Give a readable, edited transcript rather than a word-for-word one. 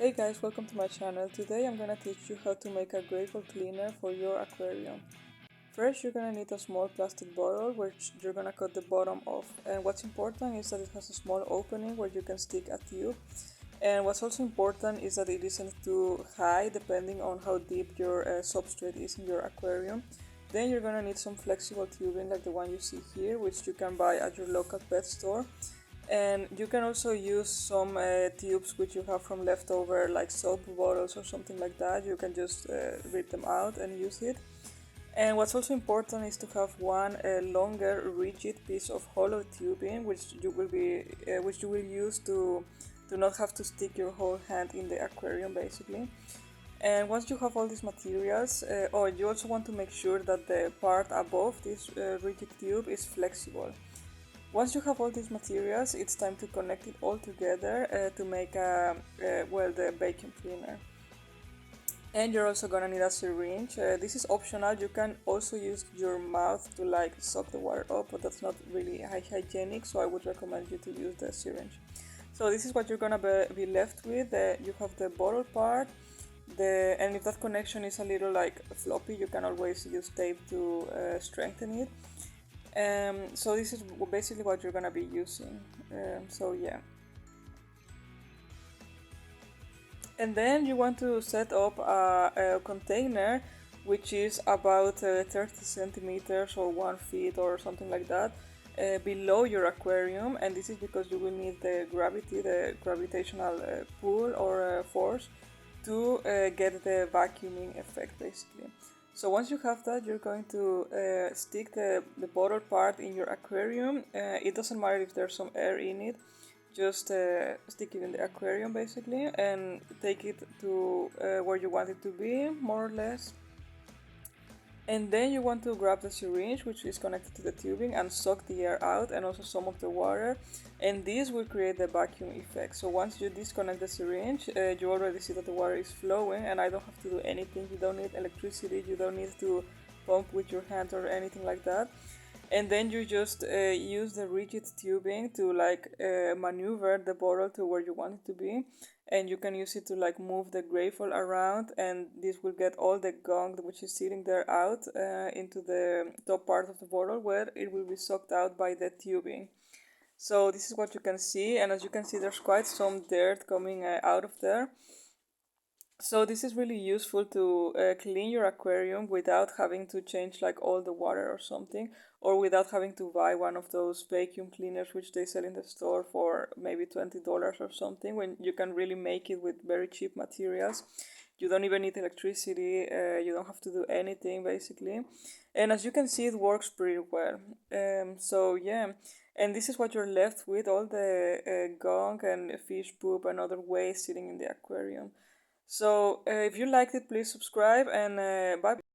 Hey guys, welcome to my channel. Today I'm gonna teach you how to make a gravel cleaner for your aquarium. First, you're gonna need a small plastic bottle which you're gonna cut the bottom off. And what's important is that it has a small opening where you can stick a tube. And what's also important is that it isn't too high depending on how deep your substrate is in your aquarium. Then you're gonna need some flexible tubing like the one you see here, which you can buy at your local pet store. And you can also use some tubes which you have from leftover like soap bottles or something like that. You can just rip them out and use it. And what's also important is to have one longer rigid piece of hollow tubing which you will use to not have to stick your whole hand in the aquarium basically. And once you have all these materials, you also want to make sure that the part above this rigid tube is flexible. Once you have all these materials, it's time to connect it all together to make the vacuum cleaner. And you're also gonna need a syringe. This is optional. You can also use your mouth to like suck the water up, but that's not really hygienic, so I would recommend you to use the syringe. So this is what you're gonna be left with. You have the bottle part, and if that connection is a little like floppy, you can always use tape to strengthen it. So this is basically what you're gonna be using. So yeah. And then you want to set up a container which is about 30 centimeters or 1 feet or something like that below your aquarium, and this is because you will need the gravitational pull or force to get the vacuuming effect basically. So once you have that, you're going to stick the bottle part in your aquarium. It doesn't matter if there's some air in it, just stick it in the aquarium basically and take it to where you want it to be, more or less. And then you want to grab the syringe which is connected to the tubing and suck the air out and also some of the water, and this will create the vacuum effect. So once you disconnect the syringe, you already see that the water is flowing and I don't have to do anything. You don't need electricity, you don't need to pump with your hand or anything like that. And then you just use the rigid tubing to like maneuver the bottle to where you want it to be, and you can use it to like move the gravel around, and this will get all the gunk which is sitting there out into the top part of the bottle where it will be sucked out by the tubing. So this is what you can see, and as you can see there's quite some dirt coming out of there. So this is really useful to clean your aquarium without having to change like all the water or something, or without having to buy one of those vacuum cleaners which they sell in the store for maybe $20 or something, when you can really make it with very cheap materials. You don't even need electricity, you don't have to do anything basically. And as you can see, it works pretty well. So yeah, and this is what you're left with, all the gunk and fish poop and other waste sitting in the aquarium. So if you liked it, please subscribe, and bye.